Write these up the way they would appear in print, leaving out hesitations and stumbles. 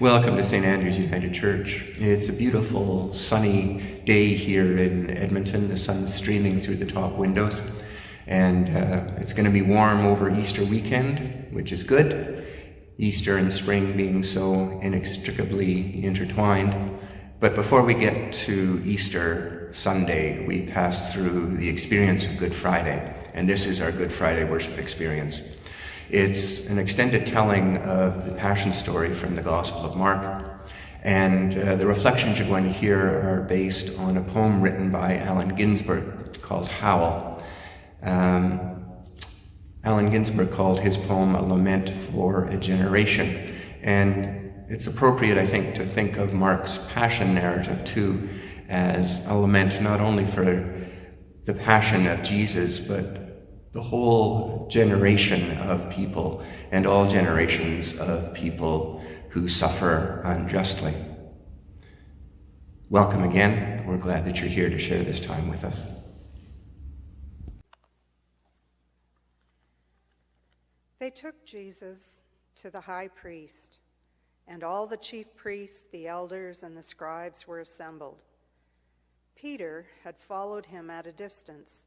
Welcome to St. Andrew's United Church. It's a beautiful sunny day here in Edmonton. The sun's streaming through the top windows, and it's going to be warm over Easter weekend, which is good. Easter and spring being so inextricably intertwined. But before we get to Easter Sunday, we pass through the experience of Good Friday, and this is our Good Friday worship experience. It's an extended telling of the Passion story from the Gospel of Mark, and the reflections you're going to hear are based on a poem written by Allen Ginsberg called Howl. Allen Ginsberg called his poem a lament for a generation, and it's appropriate, I think, to think of Mark's Passion narrative too as a lament not only for the Passion of Jesus, but the whole generation of people and all generations of people who suffer unjustly. Welcome again. We're glad that you're here to share this time with us. They took Jesus to the high priest, and all the chief priests, the elders, and the scribes were assembled. Peter had followed him at a distance,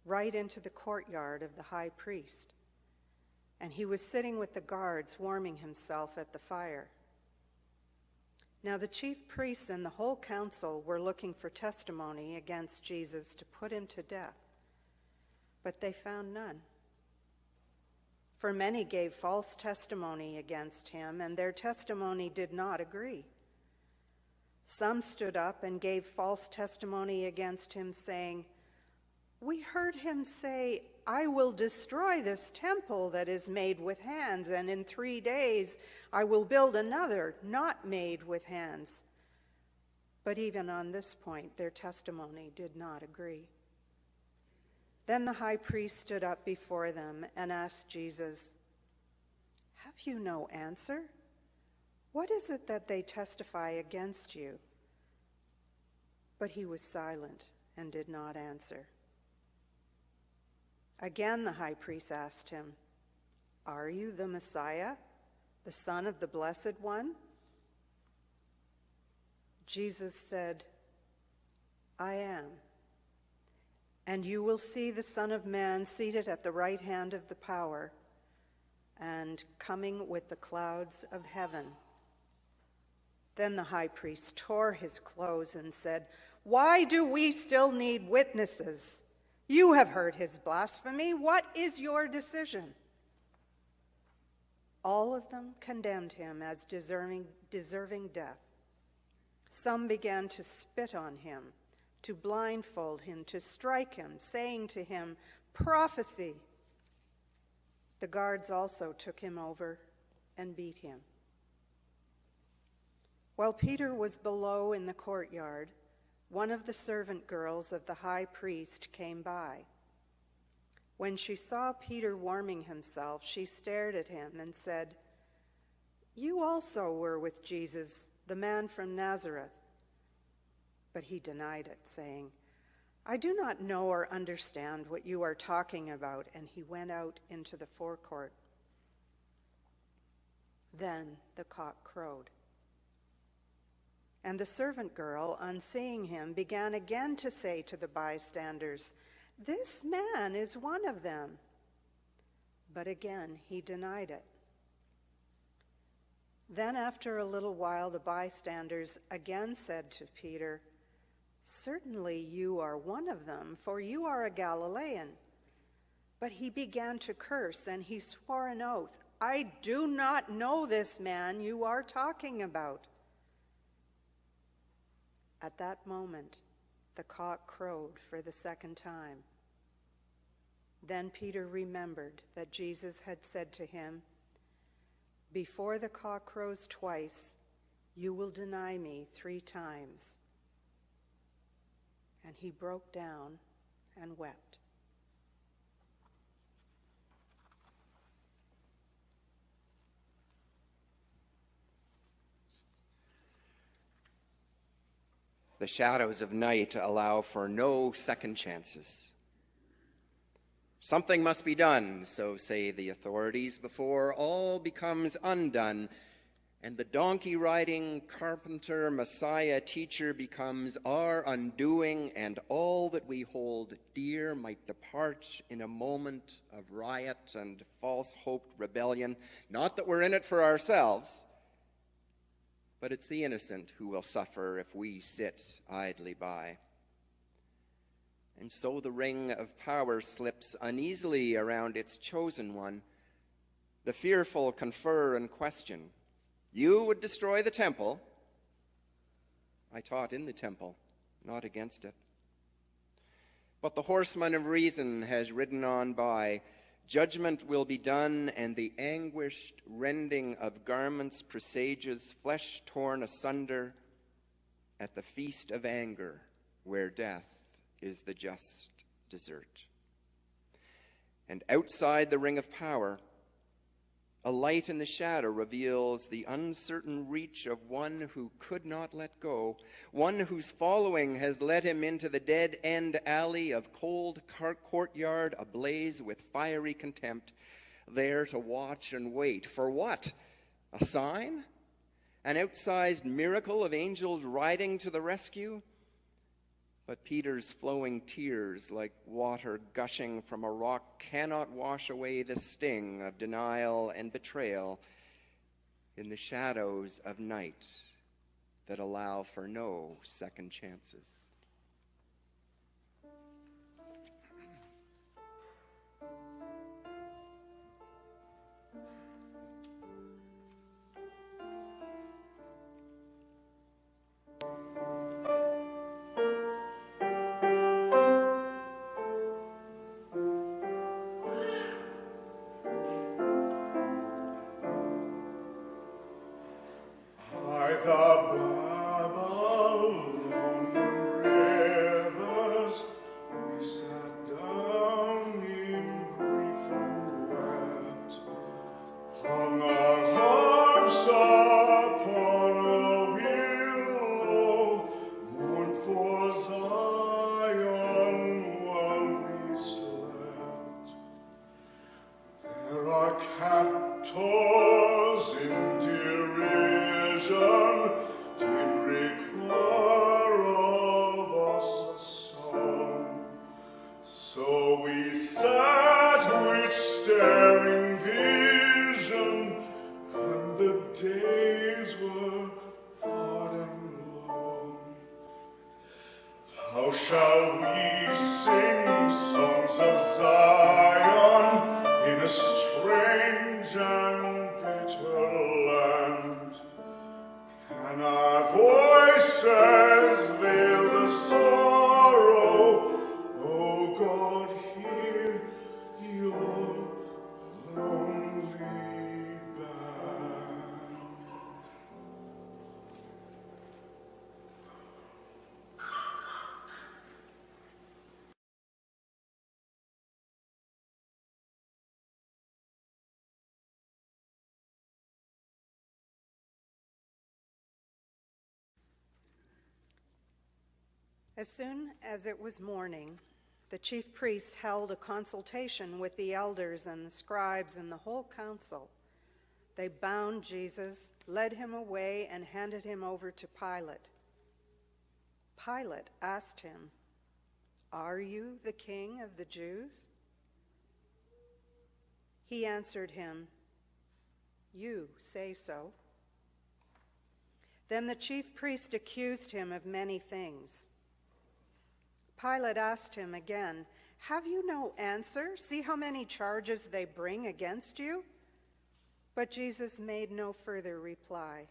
right into the courtyard of the high priest, and he was sitting with the guards warming himself at the fire. Now the chief priests and the whole council were looking for testimony against Jesus to put him to death, but they found none. For many gave false testimony against him, and their testimony did not agree. Some stood up and gave false testimony against him, saying, "We heard him say, 'I will destroy this temple that is made with hands, and in 3 days I will build another not made with hands.'" But even on this point, their testimony did not agree. Then the high priest stood up before them and asked Jesus, "Have you no answer? What is it that they testify against you?" But he was silent and did not answer. Again the high priest asked him, "Are you the Messiah, the Son of the Blessed One?" Jesus said, "I am. And you will see the Son of Man seated at the right hand of the power and coming with the clouds of heaven." Then the high priest tore his clothes and said, "Why do we still need witnesses? You have heard his blasphemy. What is your decision?" All of them condemned him as deserving death. Some began to spit on him, to blindfold him, to strike him, saying to him, "Prophesy." The guards also took him over and beat him. While Peter was below in the courtyard, one of the servant girls of the high priest came by. When she saw Peter warming himself, she stared at him and said, "You also were with Jesus, the man from Nazareth." But he denied it, saying, "I do not know or understand what you are talking about," and he went out into the forecourt. Then the cock crowed. And the servant girl, on seeing him, began again to say to the bystanders, "This man is one of them." But again he denied it. Then after a little while the bystanders again said to Peter, "Certainly you are one of them, for you are a Galilean." But he began to curse, and he swore an oath, "I do not know this man you are talking about." At that moment, the cock crowed for the second time. Then Peter remembered that Jesus had said to him, "Before the cock crows twice, you will deny me 3 times." And he broke down and wept. The shadows of night allow for no second chances. Something must be done, so say the authorities, before all becomes undone. And the donkey-riding carpenter, Messiah, teacher becomes our undoing, and all that we hold dear might depart in a moment of riot and false-hoped rebellion. Not that we're in it for ourselves, but it's the innocent who will suffer if we sit idly by. And so the ring of power slips uneasily around its chosen one. The fearful confer and question. You would destroy the temple. I taught in the temple, not against it. But the horseman of reason has ridden on by. Judgment will be done, and the anguished rending of garments presages flesh torn asunder at the feast of anger, where death is the just dessert. And outside the ring of power, a light in the shadow reveals the uncertain reach of one who could not let go, one whose following has led him into the dead-end alley of cold courtyard ablaze with fiery contempt, there to watch and wait. For what? A sign? An outsized miracle of angels riding to the rescue? But Peter's flowing tears, like water gushing from a rock, cannot wash away the sting of denial and betrayal in the shadows of night that allow for no second chances. How shall we sing songs of Zion in a strange and bitter land? Can our voices veil the sorrow? O God, hear your lonely band. As soon as it was morning, the chief priests held a consultation with the elders and the scribes and the whole council. They bound Jesus, led him away, and handed him over to Pilate. Pilate asked him, "Are you the king of the Jews?" He answered him, "You say so." Then the chief priest accused him of many things. Pilate asked him again, "Have you no answer? See how many charges they bring against you?" But Jesus made no further reply,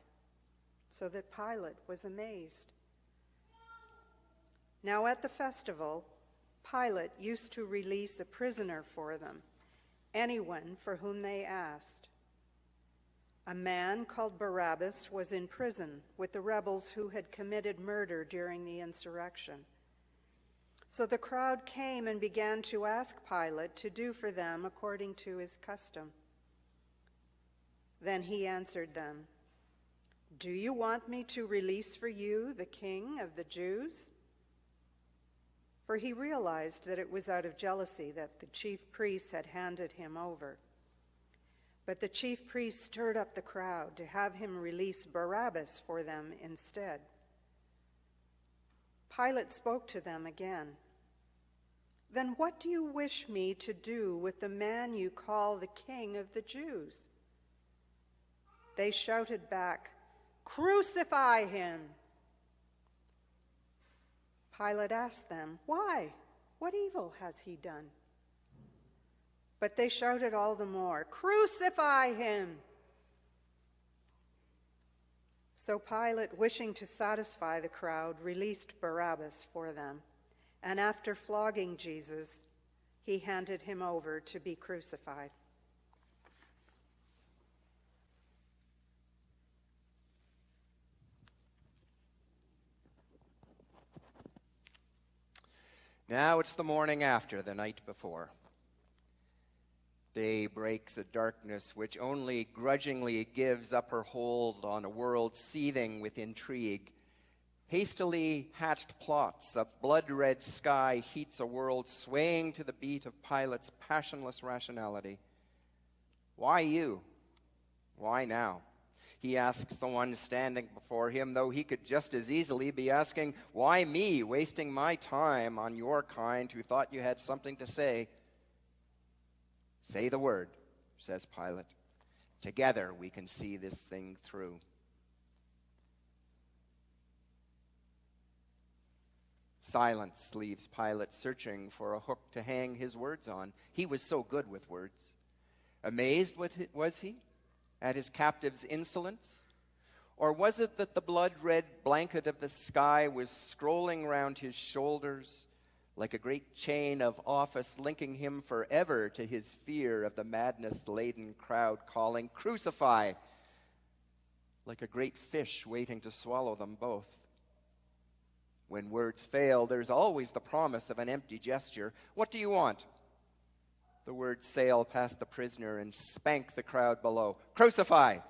so that Pilate was amazed. Now at the festival, Pilate used to release a prisoner for them, anyone for whom they asked. A man called Barabbas was in prison with the rebels who had committed murder during the insurrection. So the crowd came and began to ask Pilate to do for them according to his custom. Then he answered them, "Do you want me to release for you the king of the Jews?" For he realized that it was out of jealousy that the chief priests had handed him over. But the chief priests stirred up the crowd to have him release Barabbas for them instead. Pilate spoke to them again. "Then what do you wish me to do with the man you call the King of the Jews?" They shouted back, "Crucify him!" Pilate asked them, "Why? What evil has he done?" But they shouted all the more, "Crucify him!" So Pilate, wishing to satisfy the crowd, released Barabbas for them, and after flogging Jesus, he handed him over to be crucified. Now it's the morning after the night before. Day breaks a darkness which only grudgingly gives up her hold on a world seething with intrigue. Hastily hatched plots, a blood-red sky heats a world swaying to the beat of Pilate's passionless rationality. Why you? Why now? He asks the one standing before him, though he could just as easily be asking, why me, wasting my time on your kind who thought you had something to say? Say the word, says Pilate. Together we can see this thing through. Silence leaves Pilate searching for a hook to hang his words on. He was so good with words. Amazed was he at his captive's insolence? Or was it that the blood-red blanket of the sky was scrolling round his shoulders like a great chain of office linking him forever to his fear of the madness-laden crowd calling, "Crucify!" like a great fish waiting to swallow them both? When words fail, there's always the promise of an empty gesture. What do you want? The words sail past the prisoner and spank the crowd below. Crucify!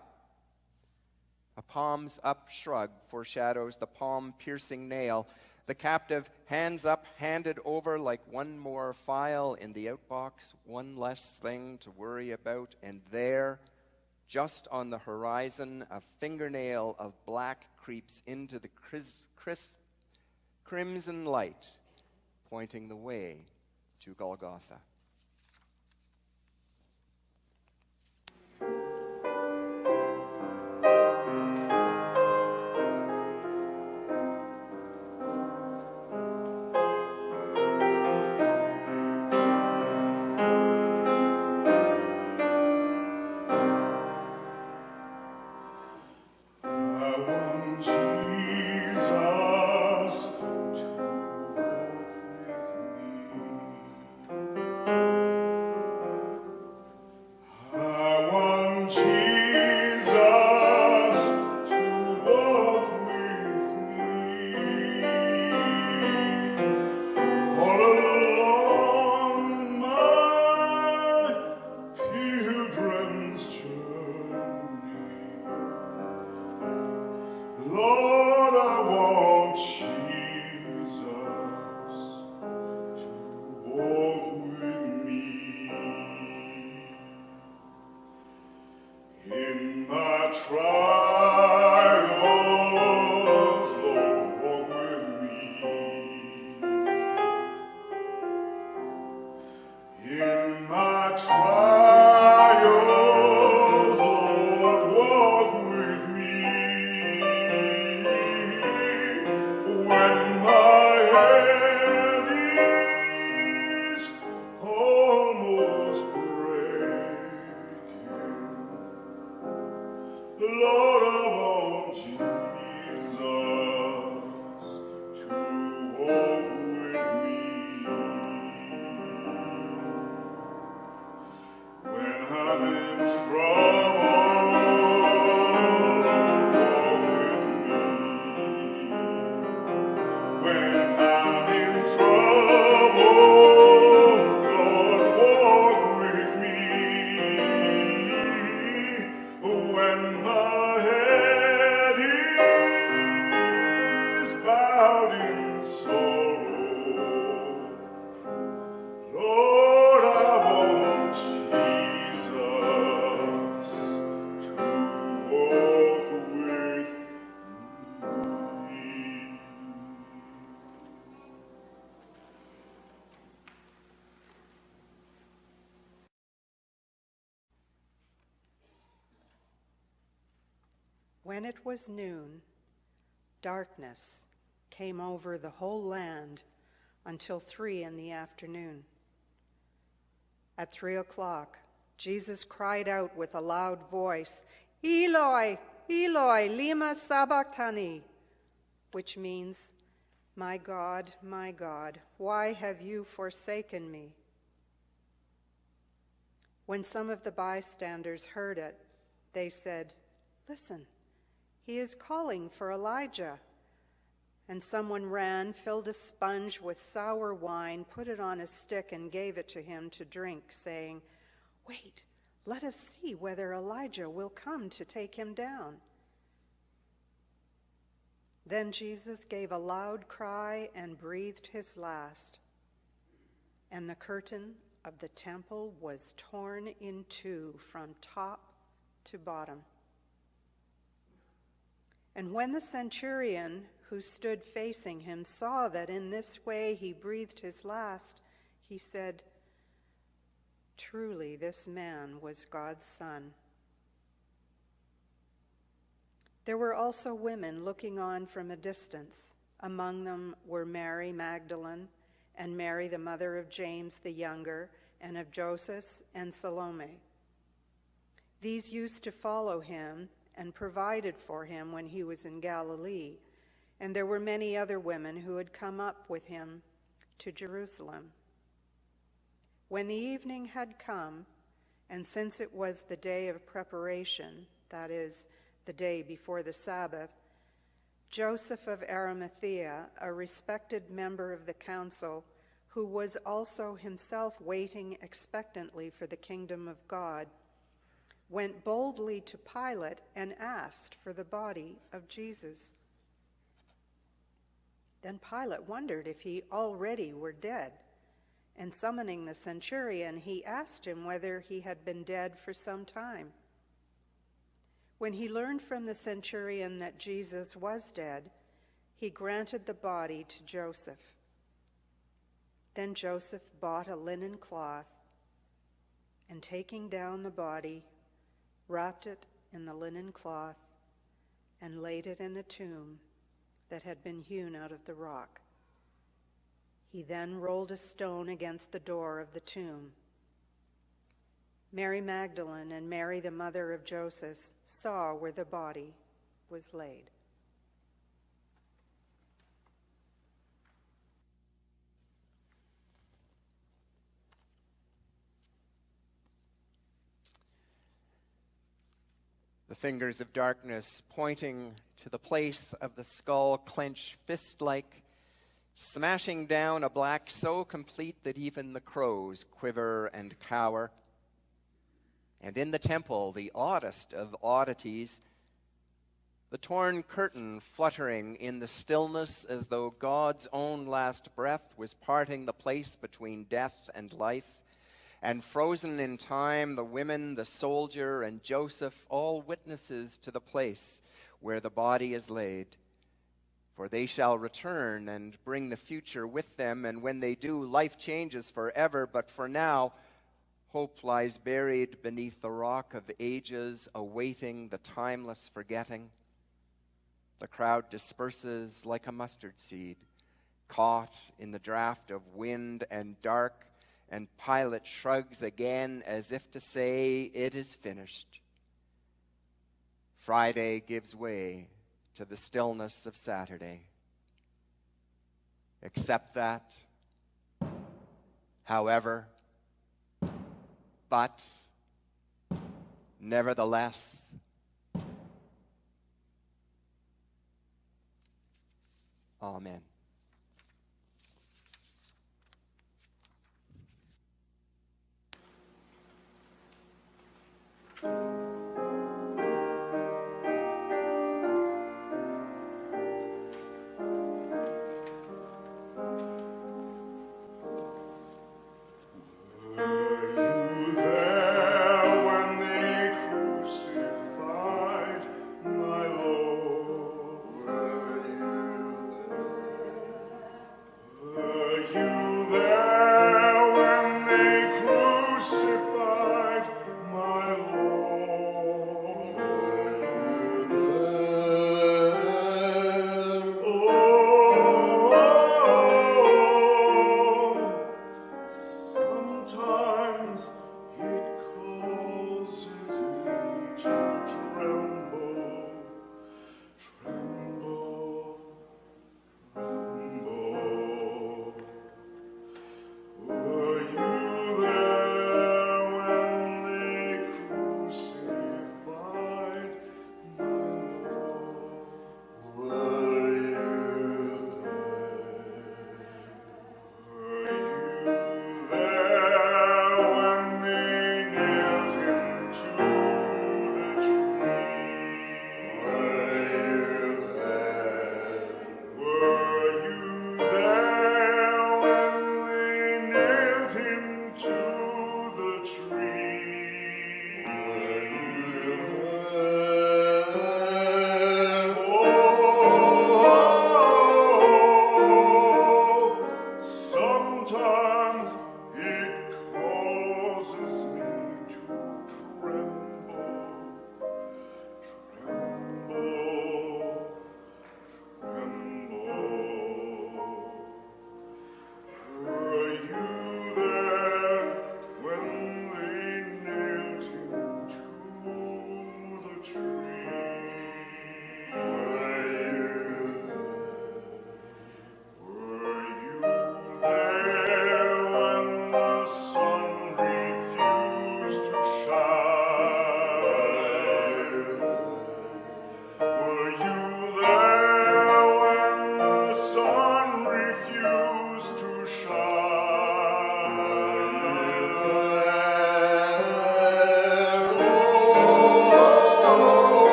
A palms-up shrug foreshadows the palm-piercing nail. The captive, hands up, handed over like one more file in the outbox, one less thing to worry about. And there, just on the horizon, a fingernail of black creeps into the crisp crimson light, pointing the way to Golgotha. Lord, I want Jesus. When it was noon, darkness came over the whole land until 3 p.m. At 3:00, Jesus cried out with a loud voice, "Eloi, Eloi, lema sabachthani," which means, my God, why have you forsaken me?" When some of the bystanders heard it, they said, "Listen, he is calling for Elijah." And someone ran, filled a sponge with sour wine, put it on a stick, and gave it to him to drink, saying, "Wait, let us see whether Elijah will come to take him down." Then Jesus gave a loud cry and breathed his last, and the curtain of the temple was torn in two from top to bottom. And when the centurion who stood facing him saw that in this way he breathed his last, he said, "Truly this man was God's Son." There were also women looking on from a distance. Among them were Mary Magdalene and Mary, the mother of James the younger, and of Joseph and Salome. These used to follow him and provided for him when he was in Galilee, and there were many other women who had come up with him to Jerusalem. When the evening had come, and since it was the day of preparation, that is, the day before the Sabbath, Joseph of Arimathea, a respected member of the council, who was also himself waiting expectantly for the kingdom of God, went boldly to Pilate and asked for the body of Jesus. Then Pilate wondered if he already were dead, and summoning the centurion, he asked him whether he had been dead for some time. When he learned from the centurion that Jesus was dead, he granted the body to Joseph. Then Joseph bought a linen cloth, and taking down the body, wrapped it in the linen cloth, and laid it in a tomb that had been hewn out of the rock. He then rolled a stone against the door of the tomb. Mary Magdalene and Mary, the mother of Joseph, saw where the body was laid. The fingers of darkness pointing to the place of the skull clench fist-like, smashing down a black so complete that even the crows quiver and cower. And in the temple, the oddest of oddities, the torn curtain fluttering in the stillness as though God's own last breath was parting the place between death and life. And frozen in time, the women, the soldier, and Joseph, all witnesses to the place where the body is laid. For they shall return and bring the future with them, and when they do, life changes forever. But for now, hope lies buried beneath the rock of ages, awaiting the timeless forgetting. The crowd disperses like a mustard seed, caught in the draft of wind and dark, and Pilate shrugs again as if to say, "It is finished." Friday gives way to the stillness of Saturday. Except that, however, but, nevertheless, Amen.